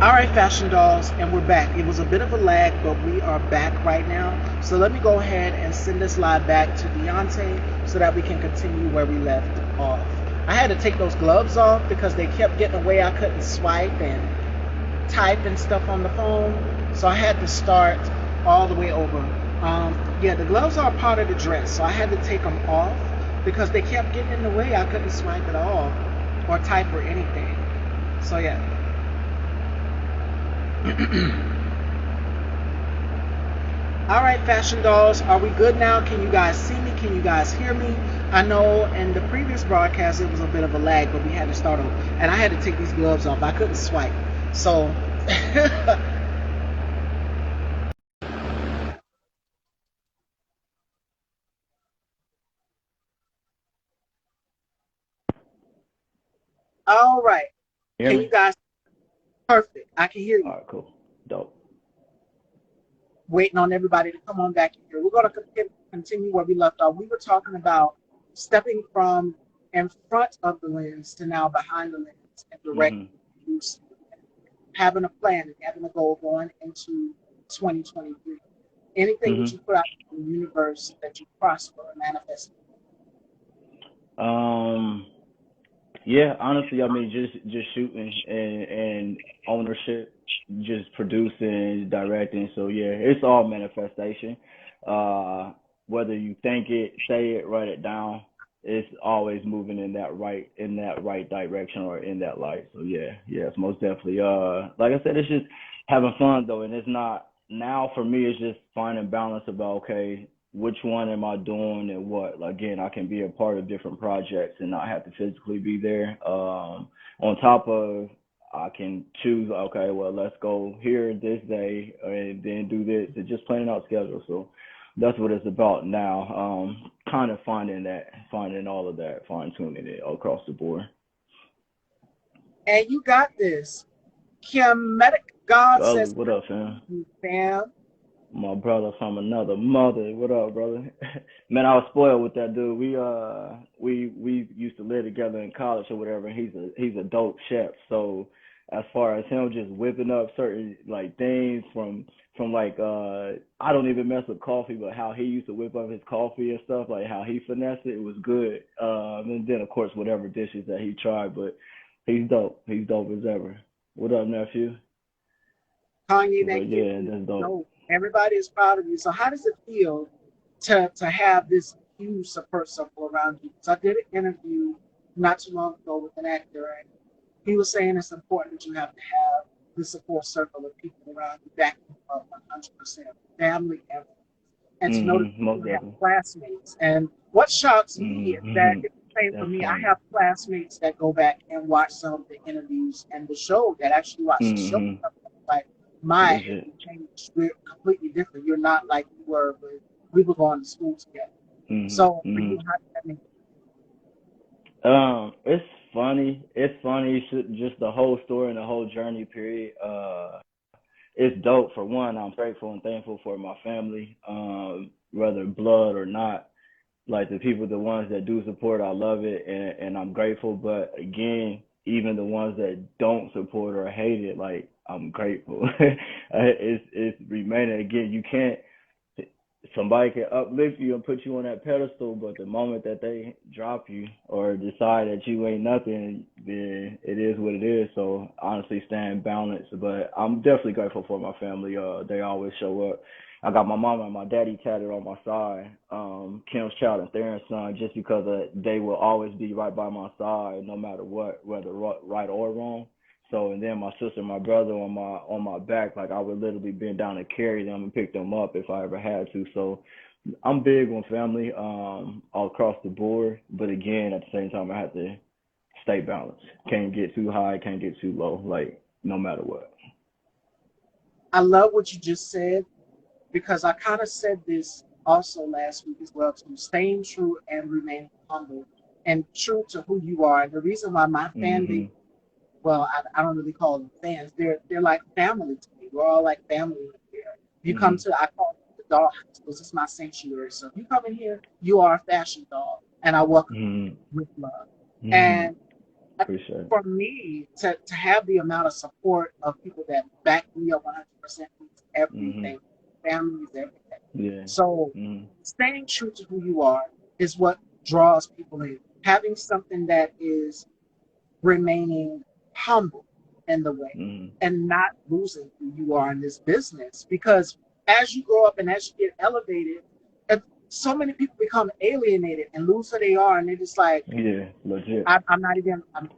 All right, fashion dolls, and we're back. It was a bit of a lag, but we are back right now. So let me go ahead and send this live back to Deontae so that we can continue where we left off. I had to take those gloves off because they kept getting away. I couldn't swipe and type and stuff on the phone, so I had to start all the way over. Yeah, the gloves are part of the dress, so I had to take them off because they kept getting in the way. I couldn't swipe at all or type or anything. So yeah. All right, fashion dolls, are we good now? Can you guys see me? Can you guys hear me? I know in the previous broadcast it was a bit of a lag, but we had to start over, and I had to take these gloves off. I couldn't swipe, so. All right, You hear can me? you guys? Perfect. I can hear All you. right, cool. Dope. Waiting on everybody to come on back here. We're going to continue where we left off. We were talking about stepping from in front of the lens to now behind the lens and direct Mhm. use, having a plan and having a goal going into 2023. Anything that Mhm. you put out in the universe that you prosper and manifest. Um. Yeah. Honestly, I mean, just shooting and ownership, just producing, directing. So yeah, it's all manifestation. Uh, Whether you think it, say it, write it down, it's always moving in that right direction or in that light. So yeah, yeah, it's most definitely. Like I said, it's just having fun though, and it's not now for me. It's just finding balance about okay, which one am I doing and what. Again, I can be a part of different projects and not have to physically be there. On top of I can choose, okay, well, let's go here this day and then do this. It's just planning out schedule. So that's what it's about now. Kind of finding all of that, fine tuning it across the board. And you got this. Kemetic God Gully, says, what up, fam? fam. My brother from another mother. What up, brother? Man, I was spoiled with that dude. We used to live together in college or whatever. And he's a dope chef. So as far as him just whipping up certain like things from like I don't even mess with coffee, but how he used to whip up his coffee and stuff, like how he finessed it, it was good. And then of course whatever dishes that he tried, but he's dope. He's dope as ever. What up, nephew? Kanye, that But kid yeah, is that's dope. dope. Everybody is proud of you. So how does it feel to have this huge support circle around you? So I did an interview not too long ago with an actor, and he was saying it's important that you have to have this support circle of people around you backing you up 100%, family and friends. And to know that Most you have definitely. classmates. And what shocks me is that Hmm. it's the same for That's me. I funny. have classmates that go back and watch some of the interviews and the show that actually watch the show. Hmm. Like, my, Legit. you changed. We're completely different. You're not like you were when we were going to school together. So for Hmm. you, how did that make It's funny. It's funny. Just the whole story and the whole journey period. It's dope. For one, I'm grateful and thankful for my family. Whether blood or not, like the people, the ones that do support, I love it, and I'm grateful. But again, even the ones that don't support or hate it, like I'm grateful. It's remaining. Again, you can't. Somebody can uplift you and put you on that pedestal, but the moment that they drop you or decide that you ain't nothing, then it is what it is. So honestly, staying balanced. But I'm definitely grateful for my family. They always show up. I got my mama and my daddy tatted on my side, Kim's child and Theron's son, just because they will always be right by my side, no matter what, whether right or wrong. So and then my sister and my brother on my back, like I would literally bend down and carry them and pick them up if I ever had to. So I'm big on family, all across the board. But again, at the same time, I have to stay balanced. Can't get too high, can't get too low. Like no matter what. I love what you just said because I kind of said this also last week as well too. Staying true and remaining humble and true to who you are. And the reason why my fan base, Mhm. well, I don't really call them fans. They're like family to me. We're all like family in here. You come Mhm. to, I call it the dollhouse because it's my sanctuary. So if you come in here, you are a fashion doll, and I welcome Mhm. you with love. Mhm. And Appreciate it. For me to have the amount of support of people that back me up 100% means Mhm. everything. Family is everything. Yeah. So Mhm. staying true to who you are is what draws people in. Having something that is remaining humble in the way Mhm. and not losing who you are in this business. Because as you grow up and as you get elevated, so many people become alienated and lose who they are, and they're just like, Yeah. Legit. I'm not even, I'm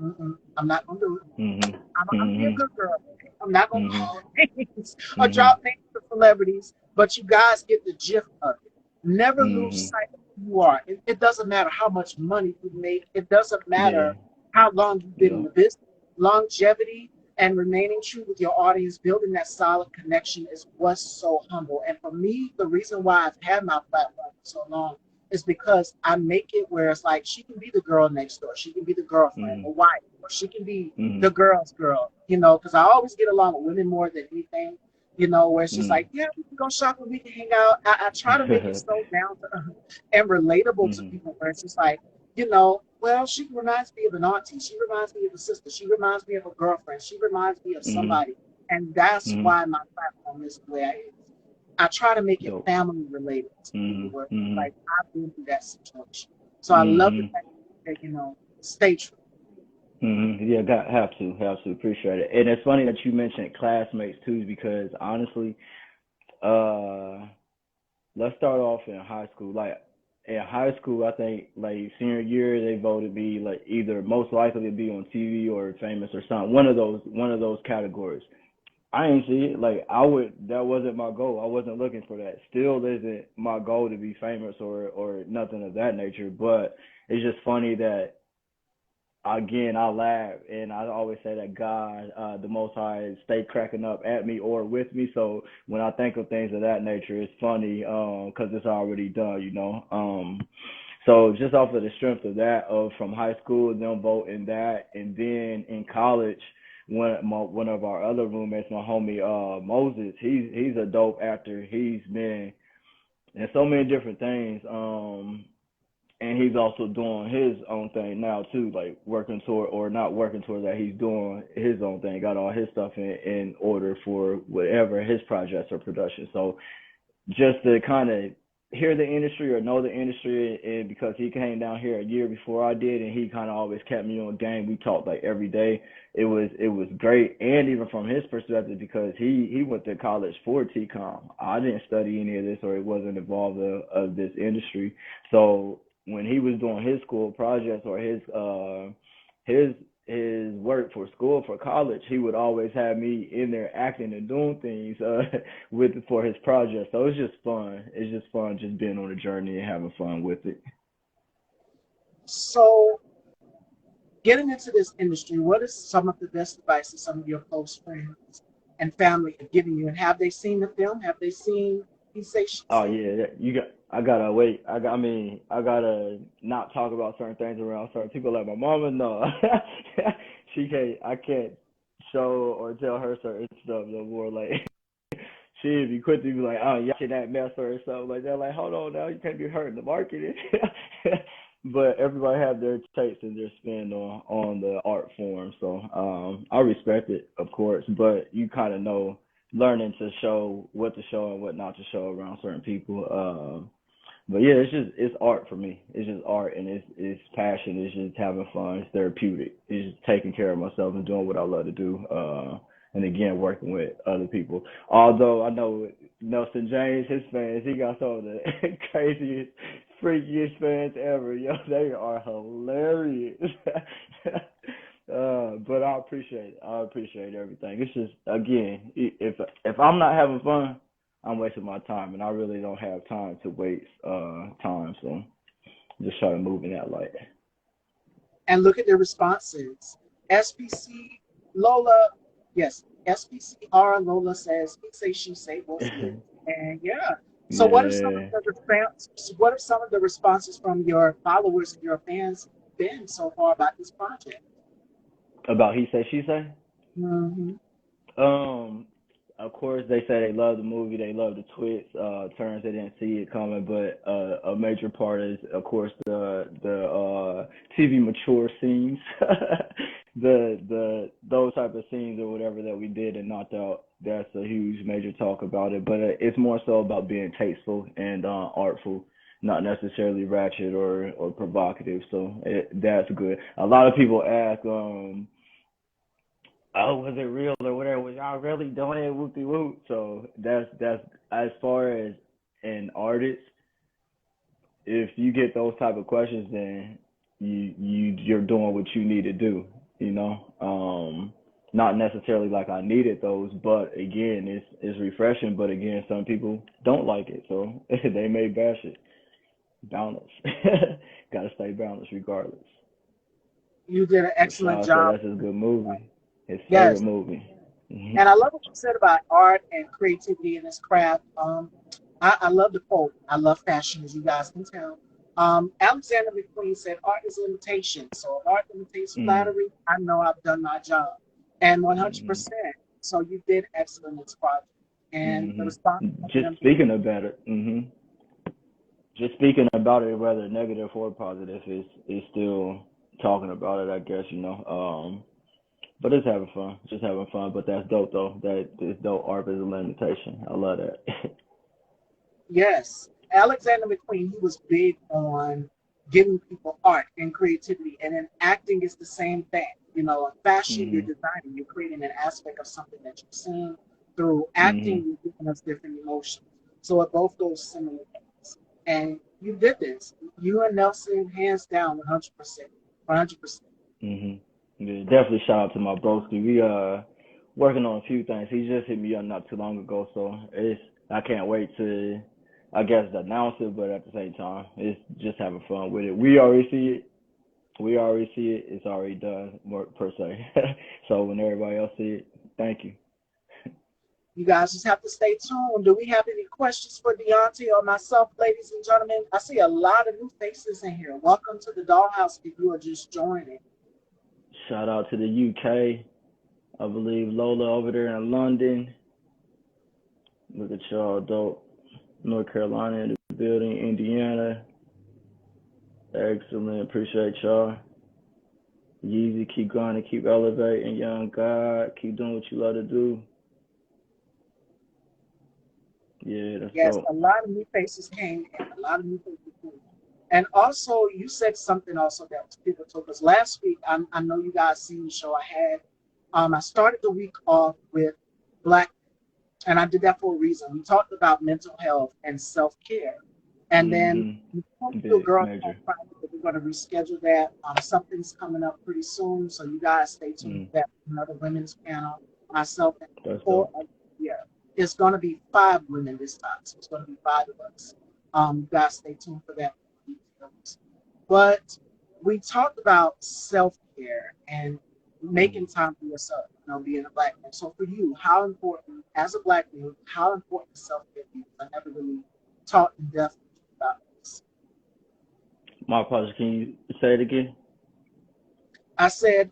not gonna do it. Mhm. I'm gonna be a Mhm. good girl. I'm not gonna Mhm. call names or Mhm. drop names of celebrities, but you guys get the gist of it. Never lose Mhm. sight of who you are. It doesn't matter how much money you make. It doesn't Yeah. matter how long you've been in Yeah. the business. Longevity and remaining true with your audience, building that solid connection is what's so humble. And for me, the reason why I've had my platform for so long is because I make it where it's like she can be the girl next door, she can be the girlfriend, Mhm. the wife, or she can be the Mhm. girl's girl, because I always get along with women more than anything, where it's just Mhm. like, yeah, we can go shopping, we can hang out. I try to make it so down to earth and relatable to Mhm. people where it's just like, well, she reminds me of an auntie. She reminds me of a sister. She reminds me of a girlfriend. She reminds me of Mhm. somebody. And that's Mhm. why my platform is the way I is. I try to make it Dope. family related to people Mhm. where it's Mhm. like I've been through that situation. So I love the Mhm. fact that, stay true. Yeah, have to appreciate it. And it's funny that you mentioned classmates too, because honestly, uh, let's start off in high school. Like in high school, I think like senior year they voted me like either most likely to be on TV or famous or something. One of those categories. I ain't see it. Like that wasn't my goal. I wasn't looking for that. Still isn't my goal to be famous or nothing of that nature. But it's just funny that again, I laugh and I always say that God, the Most High, stay cracking up at me or with me. So when I think of things of that nature, it's funny because it's already done. So just off of the strength of that, of from high school, them voting that, and then in college, one of our other roommates, my homie Moses, he's a dope actor. He's been in so many different things. And he's also doing his own thing now too, like working toward or not working toward that. He's doing his own thing, got all his stuff in order for whatever his projects or production. So just to kind of hear the industry or know the industry, and because he came down here a year before I did, and he kind of always kept me on game. We talked like every day. It was great, and even from his perspective, because he went to college for TCOM. I didn't study any of this, or it wasn't involved of this industry. So when he was doing his school projects or his his work for school for college, he would always have me in there acting and doing things with for his project. So it's just fun. It's just fun just being on a journey and having fun with it. So getting into this industry, what is some of the best advice that some of your close friends and family have given you? And have they seen the film? Have they seen He Say, She Oh Say? yeah, you got. I gotta wait. I mean, I gotta not talk about certain things around certain people. Like my mama, no, she can't. I can't show or tell her certain stuff no more. Like she'd be quick to be like, oh, y'all watching that mess or something like that. Like, hold on now, you can't be hurting the marketing. But everybody have their takes and their spin on the art form. So I respect it, of course, but you kind of know learning to show what to show and what not to show around certain people. But yeah, it's art for me. It's just art and it's passion. It's just having fun. It's therapeutic. It's just taking care of myself and doing what I love to do. And again, working with other people. Although I know Nelson James, his fans, he got some of the craziest, freakiest fans ever. Yo, they are hilarious. But I appreciate it. I appreciate everything. It's just again, if I'm not having fun, I'm wasting my time, and I really don't have time to waste time. So just try to move in that light. And look at the responses. SPC Lola, yes, SPCR Lola says, He Say, She Say was it. And yeah. So what are some of Yeah. the what are some of the responses from your followers and your fans been so far about this project? About he say she say. Mm-hmm. Um, of course, they say they love the movie, they love the twists, turns they didn't see it coming, but a major part is, of course, the TV mature scenes, the those type of scenes or whatever that we did and knocked out. That's a huge major talk about it, but it's more so about being tasteful and artful, not necessarily ratchet or provocative. So that's good. A lot of people ask, oh, was it real or whatever? Was y'all really doing it? Whoop de whoop. So that's as far as an artist. If you get those type of questions, then you're doing what you need to do. You know, not necessarily like I needed those, but again, it's refreshing. But again, some people don't like it, so they may bash it. Balance. Got to stay balanced regardless. You did an excellent Rashad said job. that's his good movie, his favorite Yes. movie. And I love what you said about art and creativity in this craft. I love the quote. I love fashion, as you guys can tell. Alexander McQueen said, "Art is imitation. So if art imitates Mm-hmm. flattery, I know I've done my job." And Mm-hmm. 100%. So you did excellent in this project. And the response Mm-hmm. from Just them being, speaking about it. Mm-hmm. Just speaking about it, whether negative or positive, is still talking about it. I guess you know. But it's having fun. Just having fun. But that's dope though. That is dope. Art is a limitation. I love that. yes, Alexander McQueen, he was big on giving people art and creativity. And in acting, is the same thing. You know, in fashion, you're mhm. designing, you're creating an aspect of something that you've seen. Through acting, Mhm. you're giving us different emotions. So it both goes similar things. And you did this. You and Nelson, hands down, 100%. 100%. Mhm. Yeah, definitely shout out to my broski. We working on a few things. He just hit me up not too long ago, so it's I can't wait to I guess announce it, but at the same time, it's just having fun with it. We already see it. We already see it. It's already done, more per se. So when everybody else see it, thank you. You guys just have to stay tuned. Do we have any questions for Deontay or myself, ladies and gentlemen? I see a lot of new faces in here. Welcome to the Dollhouse if you are just joining. Shout out to the UK. I believe Lola over there in London. Look at y'all, dope. North Carolina in the building, Indiana. Excellent. Appreciate y'all. Yeezy, keep going and keep elevating, young God. Keep doing what you love to do. Yeah, that's Yes, a dope. lot of new faces came in. A lot of new faces came in. And also, you said something also that was pivotal because last week, I know you guys seen the show I had. I started the week off with Black, and I did that for a reason. We talked about mental health and self care. And then we spoke to a Big, girl on major. Friday that we're going to reschedule that. Something's coming up pretty soon, so you guys stay tuned Mm, for that. Another women's panel, myself, and that's four. dope. Yeah, it's going to be five women this time, so it's going to be five of us. You guys stay tuned for that. But we talked about self care and making Mm. time for yourself, you know, being a black man. So for you, how important, as a black man, how important is self care for you? I never really talked in depth about this. My apologies. Can you say it again? I said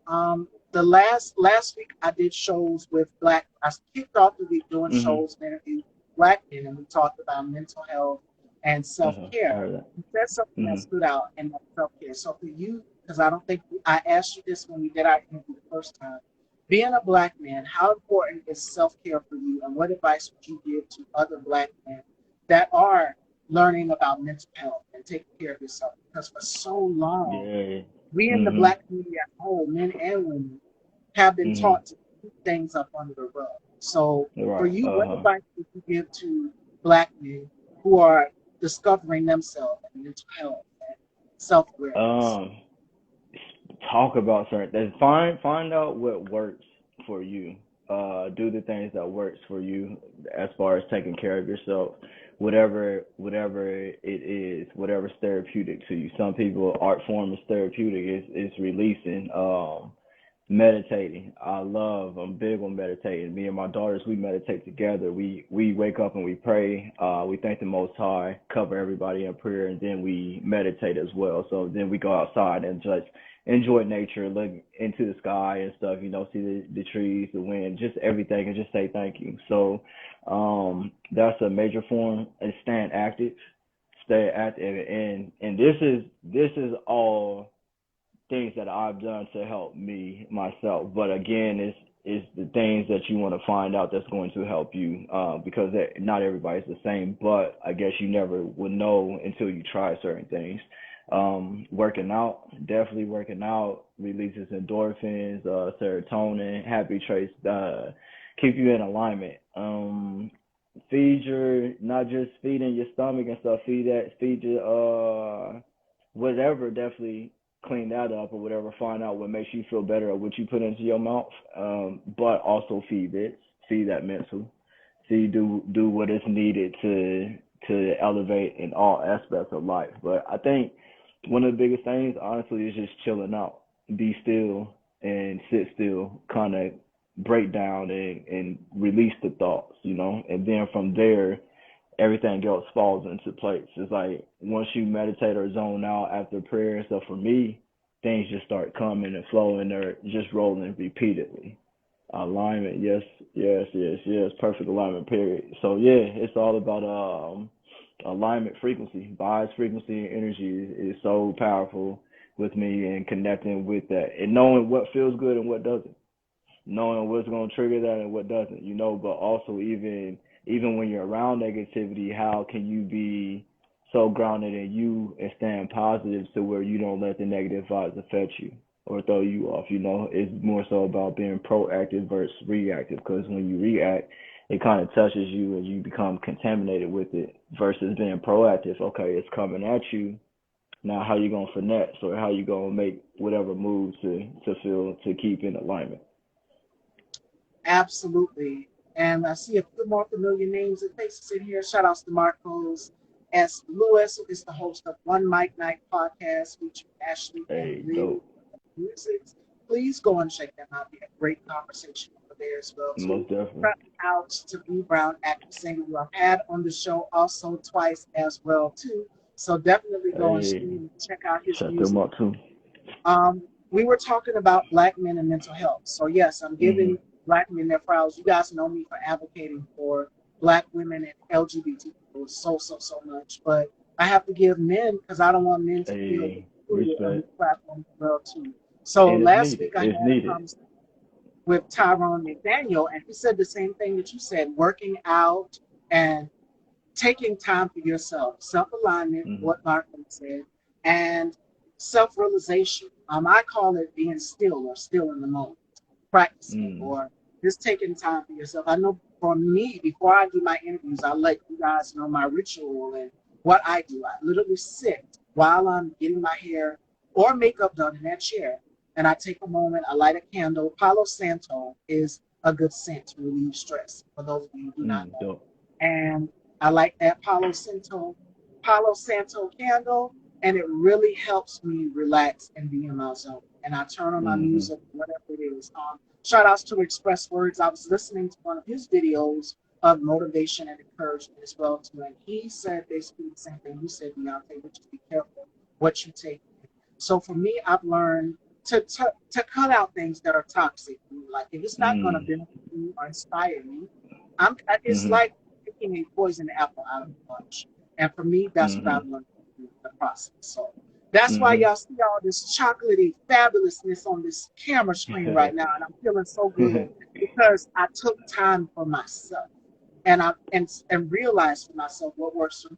the last week I did shows with black. I kicked off the week doing Mhm. shows and interviews with black men, and we talked about mental health and self I care. heard that. You said something that Mhm. stood out in that self care. So for you, because I don't think I asked you this when we did our interview the first time, being a black man, how important is self care for you, and what advice would you give to other black men that are learning about mental health and taking care of yourself? Because for so long Yeah. we in the Mhm. black community as a whole, men and women, have been Mhm. taught to keep things up under the rug. So for Right. you, Uh what huh. advice would you give to black men who are discovering themselves and mental health and self-awareness? Um, talk about certain things. Find out what works for you. Do the things that works for you as far as taking care of yourself. Whatever it is, whatever's therapeutic to you. Some people art form is therapeutic. It's releasing. Meditating. I'm big on meditating. Me and my daughters, we meditate together. We wake up and we pray. We thank the Most High, cover everybody in prayer, and then we meditate as well. So then we go outside and just enjoy nature, look into the sky and stuff, see the trees, the wind, just everything, and just say thank you. So that's a major form of staying active, stay active, and this is all things that I've done to help me myself. But again, it's the things that you want to find out that's going to help you, because not everybody's the same. But I guess you never would know until you try certain things. Working out, definitely working out releases endorphins, serotonin, happy traits, keep you in alignment. Not just feeding your stomach and stuff, feed your whatever, definitely clean that up or whatever, find out what makes you feel better or what you put into your mouth. But also feed that mental. Do what is needed to elevate in all aspects of life. But I think one of the biggest things, honestly, is just chilling out. Be still and sit still, kind of break down and release the thoughts, and then from there, everything else falls into place. It's like once you meditate or zone out after prayer and stuff, for me, things just start coming and flowing or just rolling repeatedly. Alignment, yes, yes, yes, yes, perfect alignment, period. So yeah, it's all about alignment frequency. Vibes, frequency, and energy is so powerful with me and connecting with that and knowing what feels good and what doesn't, knowing what's going to trigger that and what doesn't, but also even when you're around negativity, how can you be so grounded in you and staying positive to where you don't let the negative vibes affect you or throw you off? It's more so about being proactive versus reactive, because when you react, it kind of touches you and you become contaminated with it versus being proactive. Okay, it's coming at you. Now, how you going to finesse or how you going to make whatever move to keep in alignment? Absolutely. And I see a few more familiar names and faces in here. Shout outs to Marcos S. Lewis, who is the host of One Mic Night podcast featuring Ashley and Hey, Lynn dope. Music. Please go and check them out. Be a great conversation over there as well, too. Most definitely. Shout out to B Brown, actor singer, who I've had on the show also twice as well, too. So definitely go and Hey, stream and check out his shut them music. up too. We were talking about Black men and mental health. So yes, I'm Mhm. giving Black men their flowers. You guys know me for advocating for Black women and LGBT people so much. But I have to give men, because I don't want men to feel Hey, excluded on this respect. platform as well too. So And it's last needed. week I had It's a needed. conversation with Tyrone McDaniel, and he said the same thing that you said: working out and taking time for yourself, self-alignment, Mhm. what Martin said, and self-realization. I call it being still or still in the moment, practicing Mhm. or just taking time for yourself. I know for me, before I do my interviews, I let you guys know my ritual and what I do. I literally sit while I'm getting my hair or makeup done in that chair, and I take a moment. I light a candle. Palo Santo is a good scent to relieve stress. For those of you who do not know, Dope. and I like that Palo Santo candle, and it really helps me relax and be in my zone. And I turn on my Mhm. music, whatever it is. Shout outs to Express Words. I was listening to one of his videos of motivation and encouragement as well too, and he said basically the same thing you said, Deontae, which is be careful what you take. So for me, I've learned to cut out things that are toxic. Like if it's not going to Mhm. benefit me or inspire me, it's Mhm. like picking a poison apple out of the bunch. And for me, that's what I've Mhm. learned in the process. So that's why Mhm. y'all see all this chocolatey fabulousness on this camera screen right now, and I'm feeling so good because I took time for myself and I realized for myself what works for me.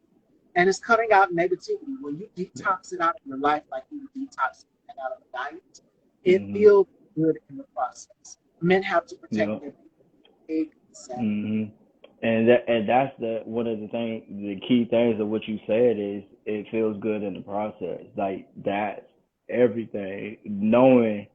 And it's cutting out negativity. When you detox it out of your life, like you detox it out of a diet, it Mhm. feels good in the process. Men have to protect Yeah. their big self. Mhm. And that's the one of the key things of what you said is it feels good in the process. Like that's everything. Knowing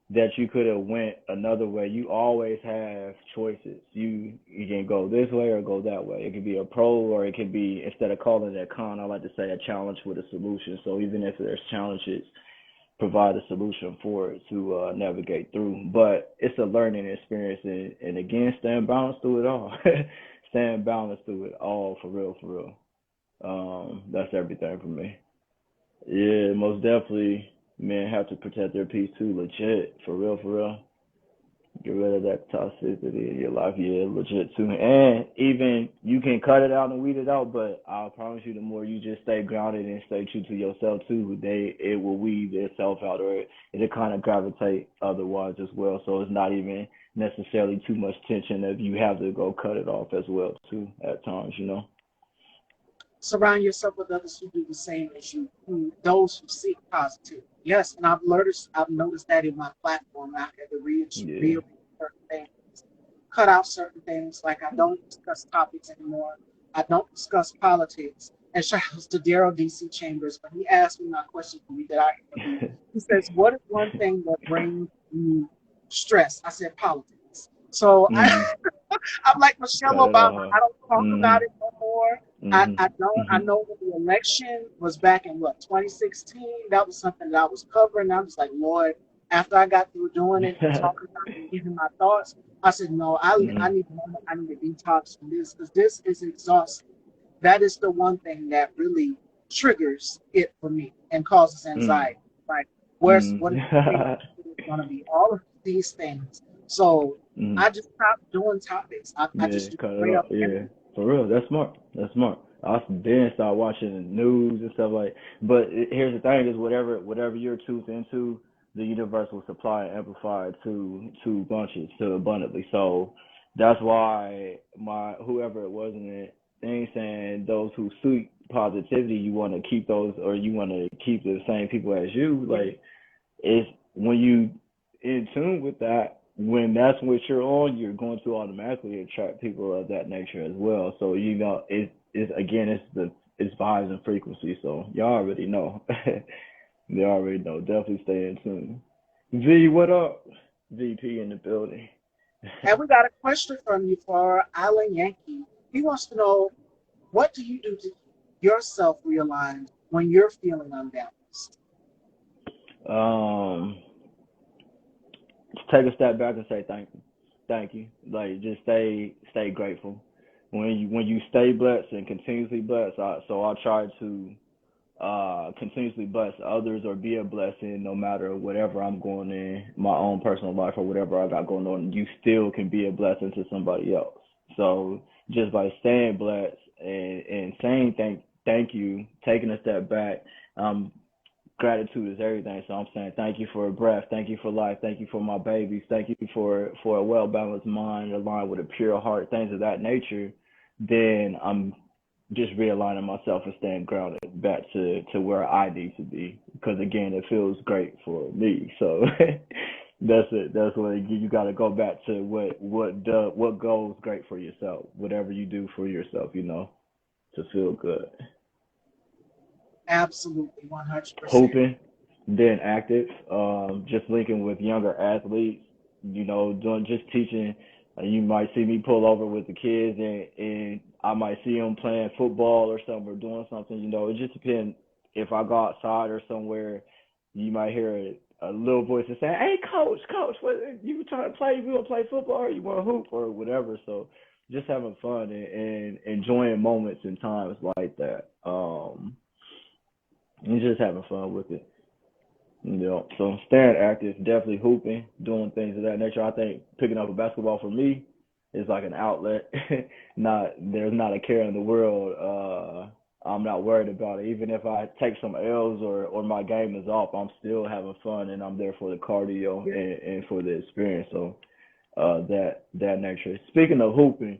that you could have went another way. You always have choices. You can go this way or go that way. It could be a pro or it could be, instead of calling it a con, I like to say a challenge with a solution. So even if there's challenges, provide a solution for it to navigate through. But it's a learning experience, and again, staying balanced through it all. Staying balanced through it all, for real, for real. That's everything for me. Yeah, most definitely. Men have to protect their peace too, legit, for real, for real. Get rid of that toxicity in your life, yeah, legit too. And even you can cut it out and weed it out, but I promise you, the more you just stay grounded and stay true to yourself too, it will weed itself out, or it'll kind of gravitate otherwise as well. So it's not even necessarily too much tension if you have to go cut it off as well too at times, you know. Surround yourself with others who do the same as you, those who seek positive. Yes, and I've noticed that in my platform. I had to Yeah. rearrange certain things, cut out certain things. Like I don't discuss topics anymore. I don't discuss politics. And shout out to Daryl D.C. Chambers when he asked me my question for me that I interviewed. He says, "What is one thing that brings you stress?" I said, "Politics." So I Mhm. I'm like Michelle Cut it Obama. off. I don't talk about Mhm. it no more. Mhm. I don't. I Mhm. know when the election was back in what 2016. That was something that I was covering. I was like, Lord, after I got through doing it and talking about it and giving my thoughts, I said, no, I Mhm. need a moment. I need to detox from this because this is exhausting. That is the one thing that really triggers it for me and causes Mhm. anxiety. Like, what is the Mhm. payment going to be? All of these things. So Mhm. I just stopped doing topics. I Yeah, just do cut it straight off. up Yeah, interviews. for real. That's smart. That's smart. I then start watching the news and stuff like. But here's the thing: is whatever you're tuned into, the universe will supply and amplify to bunches to abundantly. So that's why my whoever it was in the thing saying those who seek positivity, you want to keep those, or you want to keep the same people as you. Like, it's when you in tune with that, when that's what you're on, you're going to automatically attract people of that nature as well. So you know, it's again, it's vibes and frequency. So y'all already know. They already know. Definitely stay in tune. V, what up? VP in the building. And we got a question from you for Island Yankee. He wants to know, what do you do to keep yourself realigned when you're feeling unbalanced? um, take a step back and say thank you. Like just stay grateful. When you stay blessed and continuously blessed, I try to continuously bless others or be a blessing no matter whatever I'm going in my own personal life or whatever I got going on. You still can be a blessing to somebody else. So just by staying blessed and saying thank you, taking a step back, um, gratitude is everything. So I'm saying thank you for breath, thank you for life, thank you for my babies, thank you for a well balanced mind aligned with a pure heart, things of that nature. Then I'm just realigning myself and staying grounded back to where I need to be. Because again, it feels great for me. So that's it. That's what you got to go back to what goes great for yourself. Whatever you do for yourself, to feel good. Absolutely, 100%. Hooping, being active, just linking with younger athletes, doing just teaching. You might see me pull over with the kids, and I might see them playing football or something or doing something. It just depends. If I go outside or somewhere, you might hear a little voice that say, "Hey, coach, what you trying to play? You want to play football or you want to hoop or whatever?" So just having fun and enjoying moments and times like that. And just having fun with it. So staying active, definitely hooping, doing things of that nature. I think picking up a basketball for me is like an outlet. There's not a care in the world. I'm not worried about it. Even if I take some L's or my game is off, I'm still having fun and I'm there for the cardio Yeah. and for the experience. So that nature. Speaking of hooping,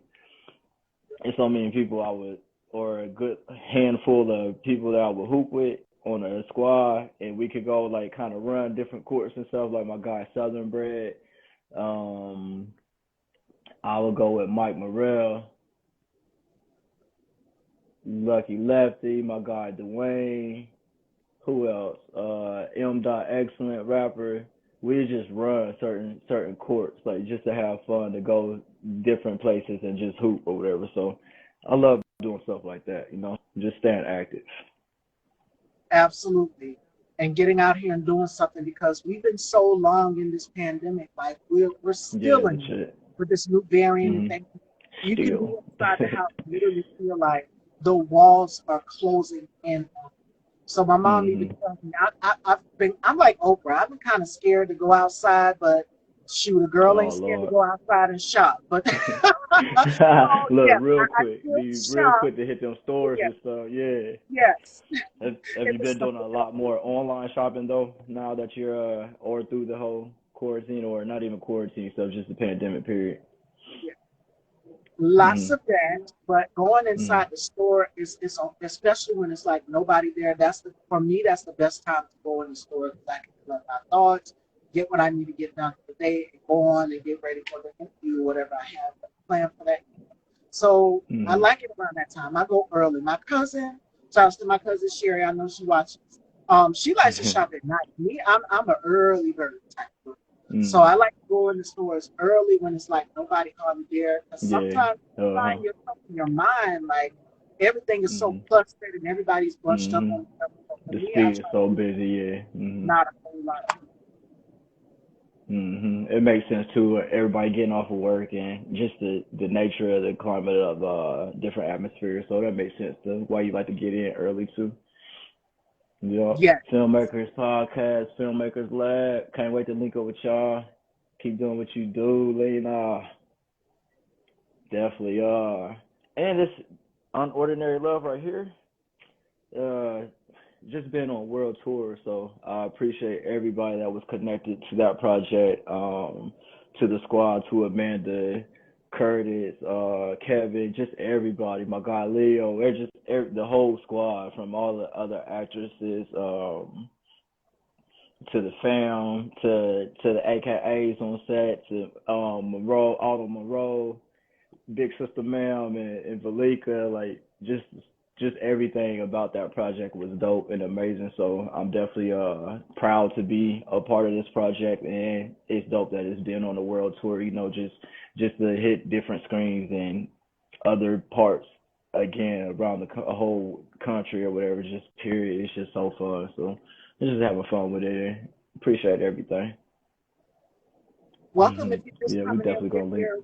it's so many people I would, or a good handful of people that I would hoop with on a squad, and we could go like kind of run different courts and stuff. Like my guy Southern Bred, um, I would go with Mike Morrell, Lucky Lefty, my guy Dwayne. Who else? M. Dot Excellent rapper. We just run certain courts, like just to have fun, to go different places and just hoop or whatever. So I love doing stuff like that. Just staying active. Absolutely. and getting out here and doing something, because we've been so long in this pandemic. Like we're Yeah, still in it legit. with this new variant and Hmm. things. You can be Still. inside the house and literally feel like the walls are closing in on you. So my mom even Hmm. tells me, I'm like Oprah. I've been kind of scared to go outside, but shoot, a girl Oh ain't scared to Lord. go outside and shop. But so Look, yeah, real I quick. still Be real shop. quick to hit them stores Yeah, and stuff. Yeah. yes. Have If you it's been doing something a that lot more online shopping though? Now that you're or through the whole quarantine, or not even quarantine, so just the pandemic period. yeah. Lots Hmm. of that, but going Hmm. inside the store especially when it's like nobody there. For me, that's the best time to go in the store, because I can collect my thoughts, get what I need to get done for the day, and go on and get ready for the interview or whatever I have planned for that. So I Hmm. like it around that time. I go early. My cousin, shouts to my cousin Sherry. I know she watches. She likes to shop at night. Me, I'm an early bird type of person. So Hmm. I like to go in the stores early when it's like nobody hardly there. Because Yeah. sometimes you Uh-huh. find yourself in your mind like everything is so Hmm. clustered and everybody's bunched up Hmm. on stuff. So for The me, I street is try so to do busy. Yeah. Hmm. not a whole lot of people. Hmm. It makes sense too. Everybody getting off of work and just the nature of the climate of different atmospheres. So that makes sense too. Why you like to get in early too. Yep. Yeah. Filmmakers podcast, Filmmakers Lab. Can't wait to link up with y'all. Keep doing what you do, Lena. Definitely. And this unordinary love right here. Uh, just been on world tour, so I appreciate everybody that was connected to that project. To the squad, to Amanda, Curtis, Kevin, just everybody. My guy Leo, they're just the whole squad, from all the other actresses, to the fam, to the AKAs on set, to Monroe, Autumn Monroe, Big Sister Ma'am, and Valika, like just everything about that project was dope and amazing. So I'm definitely proud to be a part of this project, and it's dope that it's been on the world tour. Just to hit different screens and other parts again around the whole country or whatever. Just period, it's just so fun. So just having fun with it. Appreciate everything. Welcome if you're just Yeah, we coming in. definitely We're gonna link. here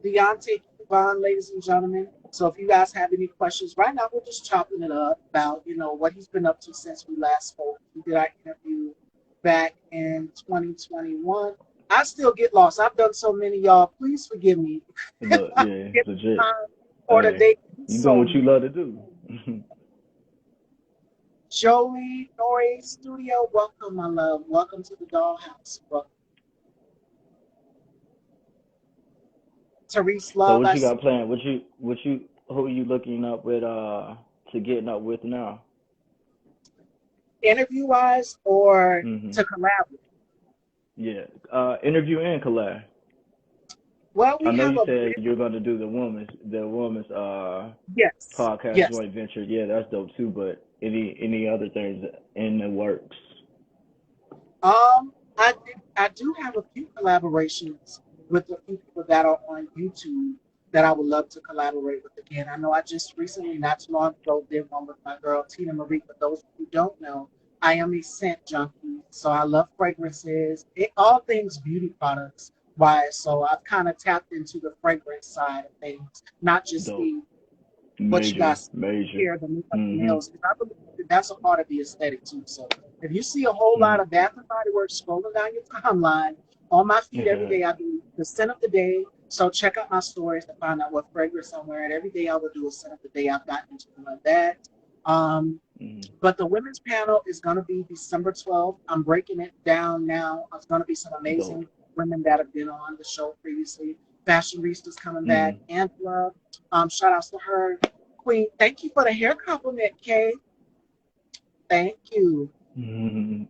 with Deontae, Vaughn, ladies and gentlemen. So if you guys have any questions, right now we're just chopping it up about, what he's been up to since we last spoke. We did our interview back in 2021. I still get lost. I've done so many, y'all. Please forgive me. Look, I yeah, get the legit. time or the Hey, date. you doing So what you many. love to do. Joey, Nori Studio, welcome, my love. Welcome to the dollhouse. Welcome. Therese So Love, what I you see. got planned? Who you looking up with to getting up with now? Interview wise or Hmm. to collaborate? Yeah. Interview and collab. Well, I we know have you a said bit. you're gonna do the woman's Yes, podcast yes. joint venture. Yeah, that's dope too. But any other things in the works? I do have a few collaborations with a few people that are on YouTube that I would love to collaborate with again. I know I just recently, not too long ago, did one with my girl Tina Marie. For those who don't know, I am a scent junkie, so I love fragrances, all things beauty products. Wise, so I've kind of tapped into the fragrance side of things, not just Dope. the what you Major, guys major. here, the makeup, the Mhm. nails, because I believe that that's a part of the aesthetic too. So if you see a whole lot Mhm. of Bath and Body Works scrolling down your timeline on my feed every day, I do the scent of the day. So check out my stories to find out what fragrance I'm wearing. Every day I will do a scent of the day. I've gotten into doing that. Um, Mhm. but the women's panel is going to be December 12th. I'm breaking it down now. It's going to be some Dope. amazing women that have been on the show previously. Fashionistas coming back. Mhm. Angela, shout outs to her. Queen, thank you for the hair compliment, Kay. Thank you. Mhm.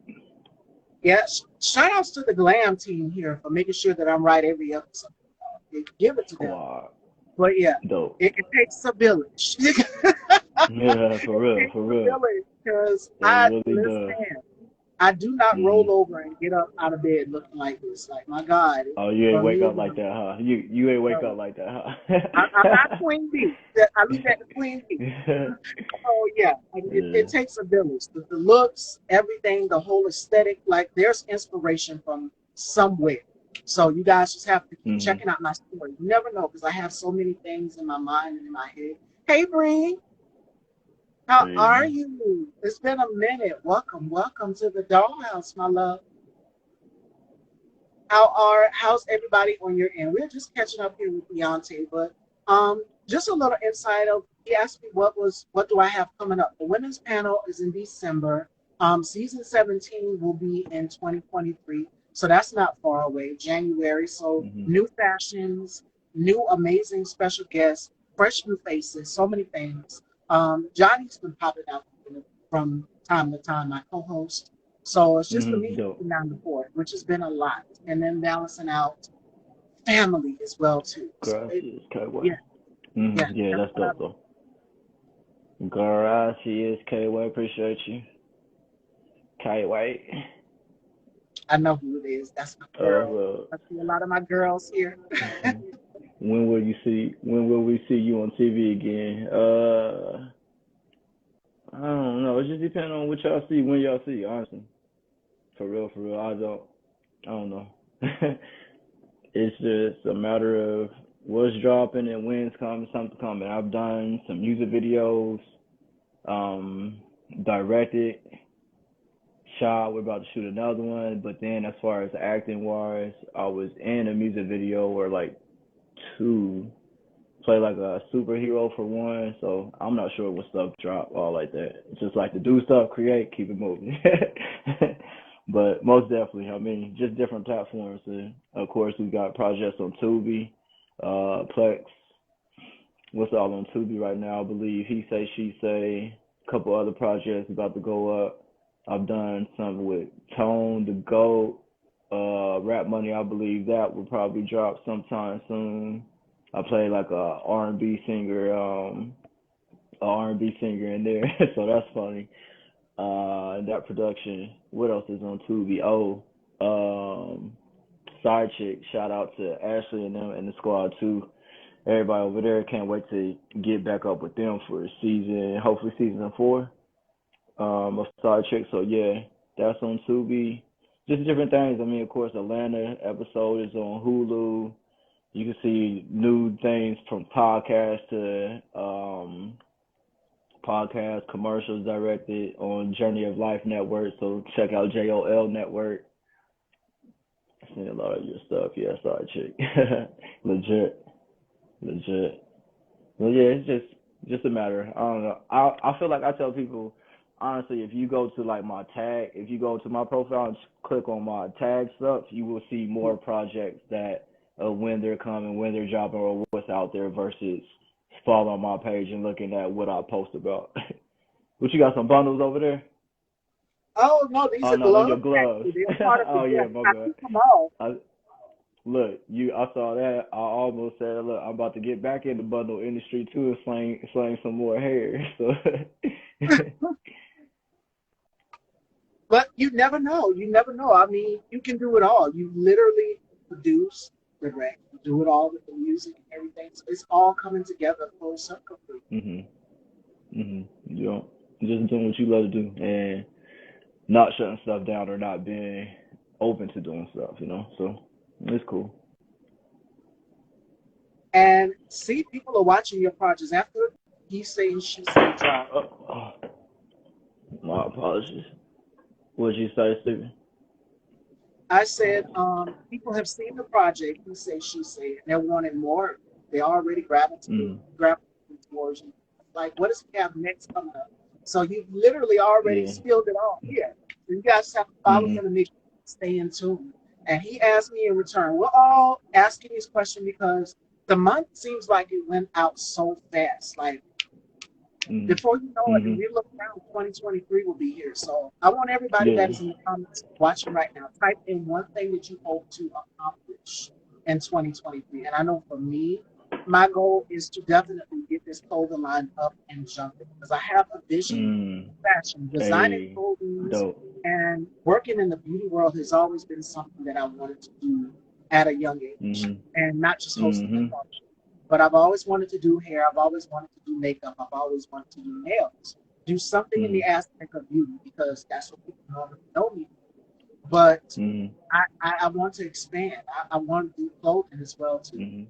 Yes, shout outs to the glam team here for making sure that I'm right every episode. Give it to them. Squad. But yeah, Dope. it takes a village. Yeah, for It real, takes for a real. village because It I really does. listen. I do not roll Mhm. over and get up out of bed looking like this. Like, my God, Oh, you ain't for wake me, up like that, huh? You ain't wake no. up like that, I'm not huh? Queen Bee. I leave that to Queen Bee. Oh yeah, it Yeah. takes a village. The looks, everything, the whole aesthetic. Like there's inspiration from somewhere. So you guys just have to keep Mhm. checking out my story. You never know because I have so many things in my mind and in my head. Hey Bree, how are Yeah. you? It's been a minute. Welcome to the dollhouse, my love. How's everybody on your end? We're just catching up here with Deontae, but just a little insight of he asked me what do I have coming up. The women's panel is in December. Season 17 will be in 2023, so that's not far away. January, so Mhm. new fashions, new amazing special guests, fresh new faces, so many things. Johnny's been popping out from time to time. My co-host. So it's just for Mhm. me Dope. keeping down the fort, which has been a lot. And then balancing out family as well too. So Gracias, KY. yeah, yeah, Yeah, that's that's what I dope though. Gracias, KY. Appreciate you. KY. I know who it is. That's my girl. Well. I see a lot of my girls here. Mhm. When will you see? When will we see you on TV again? I don't know. It just depends on what y'all see when y'all see. Honestly, for real, for real. I don't know. It's just a matter of what's dropping and when's coming, something coming. I've done some music videos, um, directed, shot. We're about to shoot another one. But then, as far as acting wise, I was in a music video or like two, play like a superhero for one. So I'm not sure what stuff drop all like that. It's just like to do stuff, create, keep it moving. But most definitely, I mean, just different platforms. And of course, we got projects on Tubi, Plex. What's all on Tubi right now? I believe He Say, She Say. A couple other projects about to go up. I've done some with Tone, the Goat, Rap Money. I believe that will probably drop sometime soon. I play like a R&B singer, R&B singer in there, so that's funny. And that production. What else is on Tubi? Oh, um, Side Chick. Shout out to Ashley and them and the squad too. Everybody over there can't wait to get back up with them for season, hopefully season 4 of Side Chick. So yeah, that's on Tubi. Just different things. I mean, of course, Atlanta episode is on Hulu. You can see new things from podcast to podcast commercials directed on Journey of Life Network. So check out JOL Network. I've seen a lot of your stuff. Yeah, Side Chick. Legit. Legit. Well, yeah, it's just a matter. I don't know. I feel like I tell people honestly, if you go to like my tag, if you go to my profile and click on my tag stuff, you will see more projects that when they're coming, when they're dropping, or what's out there versus following my page and looking at what I post about. What you got some bundles over there? Oh no, these Oh are no, your gloves gloves. actually. They're part of the Oh yeah, gift. my I bad. keep them all. I, Look, I saw that. I almost said, look, I'm about to get back in the bundle industry too and slang some more hair. So, But you never know. You never know. I mean, you can do it all. You literally produce, direct, you do it all with the music and everything. So it's all coming together full circle for you. mhm, mhm. You know, just doing what you love to do and not shutting stuff down or not being open to doing stuff. So it's cool. And see, people are watching your projects after he say she say drop. Oh, my apologies. What'd you say, Stevie? I said, people have seen the project, he say, she say, and they're wanting more. They already Mhm. gravitating towards you. Like, what does he have next coming up? So you've literally already Yeah. spilled it all here. So you guys have to follow Mhm. him and make sure you stay in tune. And he asked me in return. We're all asking this question because the month seems like it went out so fast. Like Mhm. before you know it, and Mhm. we look around, 2023 will be here. So I want everybody that Yeah. is in the comments watching right now, type in one thing that you hope to accomplish in 2023. And I know for me, my goal is to definitely get this clothing line up and jumping because I have a vision Mm. of fashion, designing Hey, clothing, dope. and working in the beauty world has always been something that I wanted to do at a young age, Mhm. and not just hosting a Mhm. talk show. But I've always wanted to do hair. I've always wanted to do makeup. I've always wanted to do nails. Do something in the Mhm. aspect of beauty because that's what people normally know me for. But Mhm. I want to expand. I want to do clothing as well too. Mhm.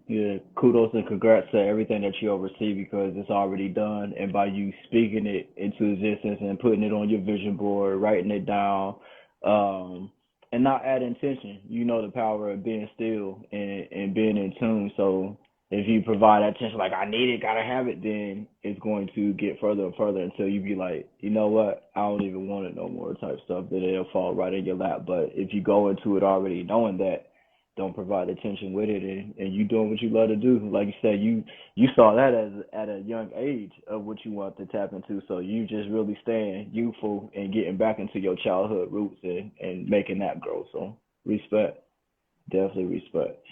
Yeah, kudos and congrats to everything that you oversee because it's already done. And by you speaking it into existence and putting it on your vision board, writing it down, um, and not adding tension, you know the power of being still and being in tune. So if you provide that tension, like I need it, gotta have it, then it's going to get further and further until you be like, you know what, I don't even want it no more type stuff. That it'll fall right in your lap. But if you go into it already knowing that don't provide attention with it and you doing what you love to do. Like you said, you saw that as at a young age of what you want to tap into. So you just really staying youthful and getting back into your childhood roots and making that grow. So respect. Definitely respect.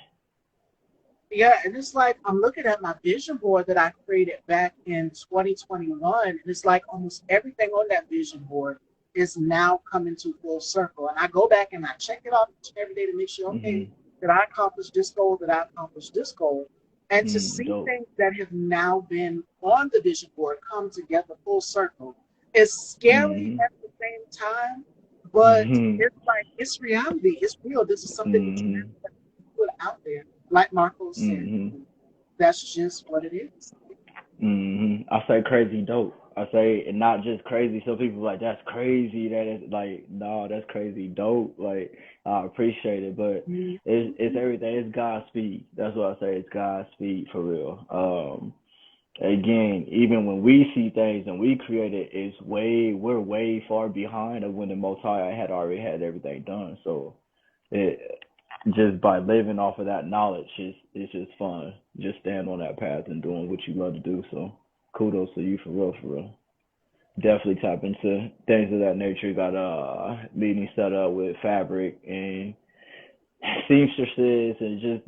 Yeah, and it's like I'm looking at my vision board that I created back in 2021, and it's like almost everything on that vision board is now coming to full circle. And I go back and I check it off each and every day to make sure, okay, Mhm. did I accomplish this goal? Did I accomplish this goal? And to see Dope. things that have now been on the vision board come together full circle is scary Mhm. at the same time, but Mhm. it's like it's reality. It's real. This is something that you Mhm. have to put out there like Marco said, Mhm. that's just what it is. I say crazy dope. I say and not just crazy. So people like that's crazy. That is like no, that's crazy dope. Like I appreciate it, but Mhm. it's everything. It's Godspeed. That's what I say. It's Godspeed for real. Again, even when we see things and we create it, we're way far behind of when the Most High had already had everything done. So it just by living off of that knowledge is it's just fun. Just stand on that path and doing what you love to do. So kudos to you for real, for real. Definitely tap into things of that nature. Got meetings set up with fabric and seamstresses and just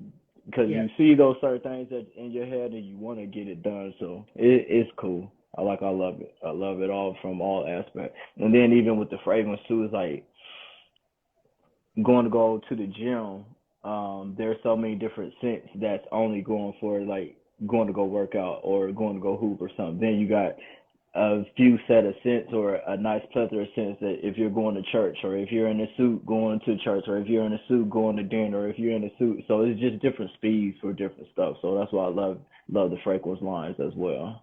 because Yeah, you see those certain things that in your head and you want to get it done. So it's cool. I love it. I love it all from all aspects. And then even with the fragrance too, it's like going to go to the gym, there's so many different scents that's only going for like going to go work out or going to go hoop or something. Then you got a few set of scents or a nice plethora of scents that if you're going to church or if you're in a suit going to church or if you're in a suit going to dinner or if you're in a suit. So it's just different speeds for different stuff. So that's why I love the fragrance lines as well.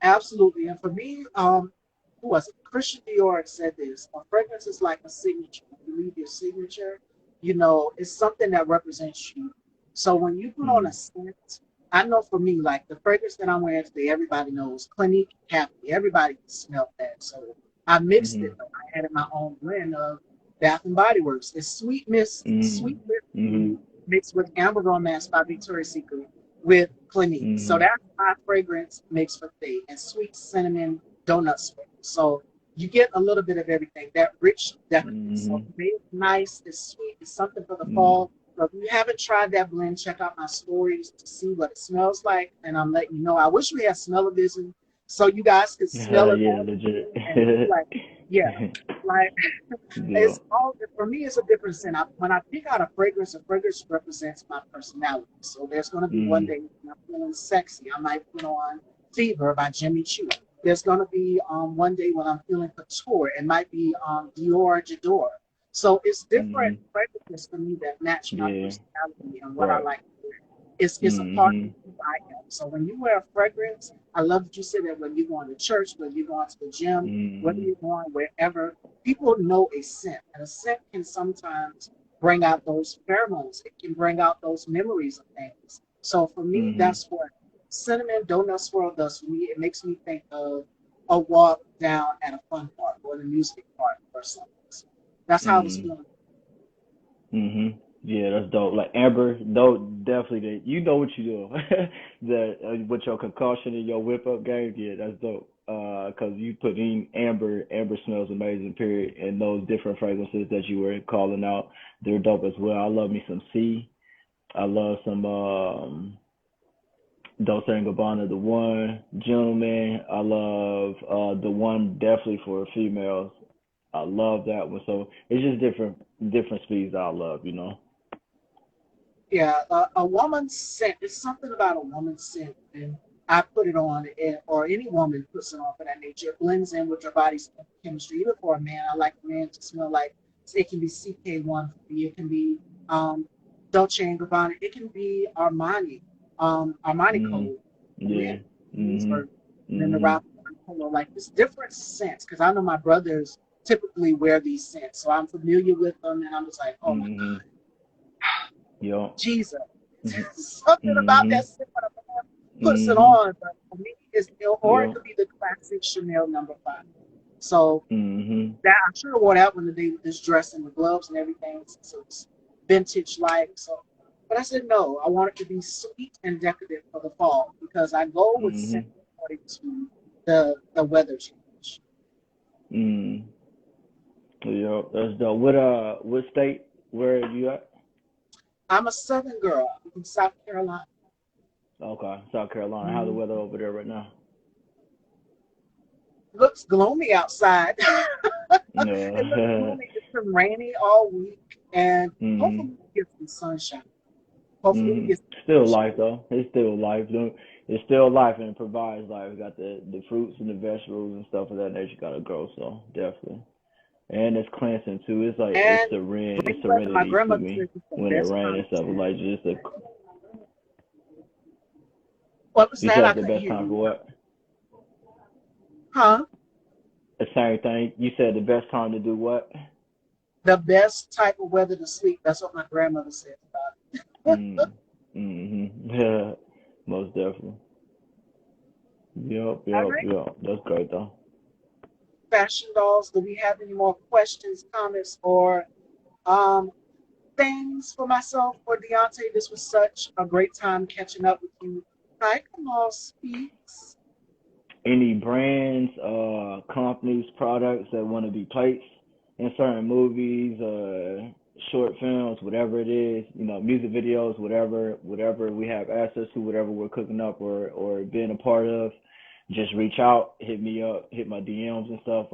absolutely. And for me, who was it? Christian Dior said this: a fragrance is like a signature. When you leave your signature, it's something that represents you. So when you put on a Mm-hmm. scent, I know for me, like the fragrance that I'm wearing today, everybody knows Clinique Happy. Everybody can smell that. So I mixed it. Mm-hmm. Though. I added my own blend of Bath and Body Works. It's Mm-hmm. Sweet Mist Mm-hmm. Blue mixed with Amber Romance by Victoria's Secret with Clinique. So Mm-hmm. that's my fragrance mix for today, and sweet cinnamon donut spread. So you get a little bit of everything. That rich decorateness. So Mm-hmm. it's nice, it's sweet, it's something for the Mm-hmm. fall. So if you haven't tried that blend, check out my stories to see what it smells like. And I'm letting you know. I wish we had smell-o-vision so you guys could smell it Yeah, on legit. and be like, yeah, like Yeah. it's all for me. It's a different scent. When I pick out a fragrance represents my personality. So there's going to be one Mm-hmm. day when I'm feeling sexy, I might put on Fever by Jimmy Choo. There's going to be one day when I'm feeling couture. It might be Dior J'adore. So it's different Mm-hmm. fragrances for me that match my Yeah. personality and what I Right. like to wear. It's a part of Mm-hmm. who I am. So when you wear a fragrance, I love that you said that when you're going to church, when you're going to the gym, whether Mm-hmm. you're going wherever, people know a scent, and a scent can sometimes bring out those pheromones. It can bring out those memories of things. So for me, Mm-hmm. that's what cinnamon donut swirl does for me. It makes me think of a walk down at a fun park or the music park or something. So that's how I was Mm-hmm. feeling. Mm-hmm. Yeah, that's dope. Like Amber, dope, definitely. You know what you do. The with your concoction and your whip up game, yeah, that's dope. Cause you put in Amber. Amber smells amazing. Period. And those different fragrances that you were calling out, they're dope as well. I love me some C. I love some. Dolce and Gabbana, the one. Gentleman, I love the one definitely for females. I love that one. So it's just different speeds I love, you know. Yeah, a woman's scent. It's something about a woman's scent, and I put it on, or any woman puts it on for that nature. It blends in with your body's chemistry. Even for a man, I like a man to smell like. It can be CK1 for me. It can be Dolce and Gabbana. It can be Armani, Armani Mhm. Code for men. Yeah. Or Mhm. and then the Mhm. Ralph Lauren Polo. Like it's different scents because I know my brothers typically wear these scents, so I'm familiar with them, and I'm just like, oh my Mhm. Yo. Jesus. Mhm. Something about that Mhm. scent when a man puts it Mhm. on, but for me, or it Yo. could be the classic Chanel #5. So Mhm. that I should have wore that one today with this dress and the gloves and everything. So it's vintage like. So, but I said no. I want it to be sweet and decadent for the fall because I go with scent Mhm. according to the weather change. Mhm. Yo, that's dope. What state? Where are you at? I'm a Southern girl. I'm from South Carolina. Okay, South Carolina. How's the Mm. weather over there right now? Looks gloomy outside. It looks No. gloomy. It's been rainy all week, and hopefully Mhm. we get some sunshine. Hopefully we Mhm. get Still some life sunshine. though. It's still life. It's still life and it provides life. We got the fruits and the vegetables and stuff of that nature gotta grow. So definitely. And it's cleansing too. It's like it's And serene. It's great weather. My serenity to grandmother says me it's the when it best rains time and stuff. to. Like just a. What was You that? I said the couldn't best hear time you. for what? Huh? The same thing. You said the best time to do what? The best type of weather to sleep. That's what my grandmother said about it. Mm. Mhm. Yeah. Most definitely. Yep. All Yep. right. Yep. That's great though. Fashion dolls. Do we have any more questions, comments, or um, things for myself or Deontay? This was such a great time catching up with you. Hi, Kamal Speaks. Any brands, companies, products that want to be placed in certain movies, short films, whatever it is, you know, music videos, whatever we have access to, whatever we're cooking up or being a part of, just reach out, hit me up, hit my DMs and stuff.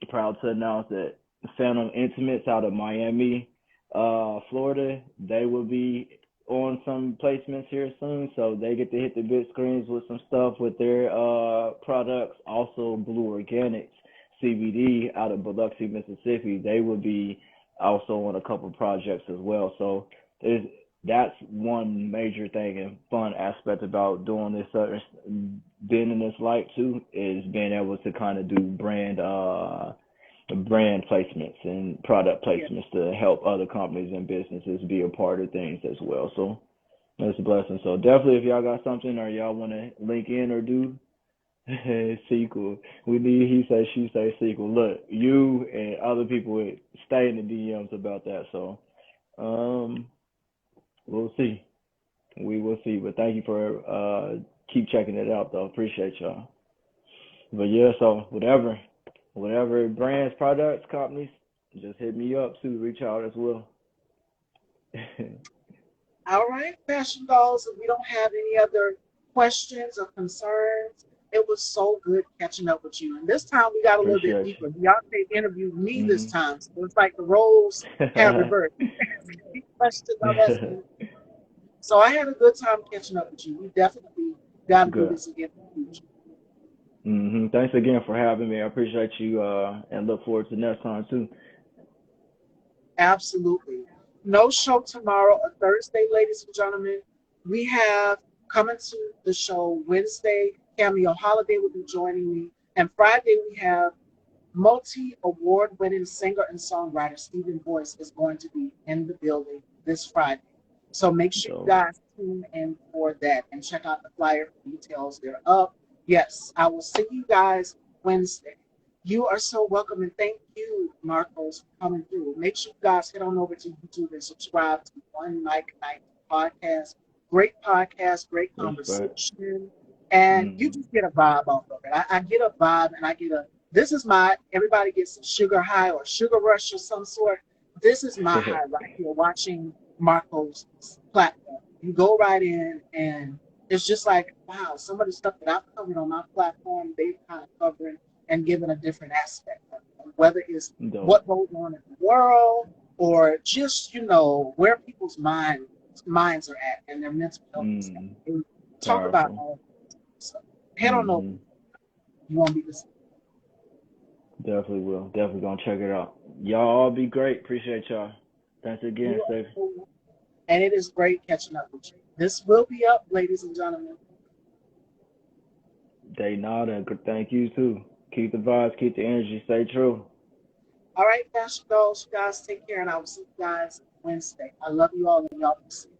Proud to announce that Phantom Intimates out of Miami, Florida, they will be on some placements here soon, so they get to hit the big screens with some stuff with their products. Also, Blue Organics CBD out of Biloxi, Mississippi, they will be also on a couple projects as well. So there's that's one major thing and fun aspect about doing this, being in this light too, is being able to kind of do brand placements and product Yeah. placements to help other companies and businesses be a part of things as well. So that's a blessing. So definitely, if y'all got something or y'all want to link in or do sequel, we need he say she say sequel. Look, you and other people would stay in the DMs about that. So um, we'll see. We will see. But thank you for keep checking it out though. Appreciate y'all. But yeah, so whatever brands, products, companies, just hit me up too. Reach out as well. All right, fashion dolls. If we don't have any other questions or concerns, it was so good catching up with you. And this time we got a little bit Appreciate deeper. Beyonce interviewed me this you. time, so it's like the roles have Mhm. reversed. You asking me questions, I'm asking you. So I had a good time catching up with you. We definitely got to do Good. this again in the future. Thanks again for having me. I appreciate you and look forward to next time too. Absolutely. No show tomorrow or Thursday, ladies and gentlemen. We have coming to the show Wednesday. Cameo Holiday will be joining me. And Friday, we have multi-award winning singer and songwriter Stephen Boyce is going to be in the building this Friday. So make sure you So guys tune in for that and check out the flyer for details. They're up. Yes, I will see you guys Wednesday. You are so welcome and thank you, Marcos, for coming through. Make sure you guys head on over to YouTube and subscribe to One Mic Night podcast. Great podcast, great respect. conversation, and you Mm. just get a vibe off of it. I get a vibe and I get a this is my everybody gets a sugar high or sugar rush of some sort. This is my high right here watching Marco's platform. You go right in and it's just like, wow, some of the stuff that I've covered on my platform, they've kind of covered and given a different aspect of it. Whether it's Dope. what goes on in the world or just, where people's minds are at and their mental health is at. Mm. They talk about Powerful. all that. So head on over. Hmm. You won't be listening. Definitely will. Definitely gonna check it out. Y'all all be great. Appreciate y'all. Thanks again, You are Stevie. cool. And it is great catching up with you. This will be up, ladies and gentlemen. Day nada. Thank you too. Keep the vibes, keep the energy, stay true. All right, Pastor Dolls, you guys take care, and I will see you guys Wednesday. I love you all, and y'all will see you.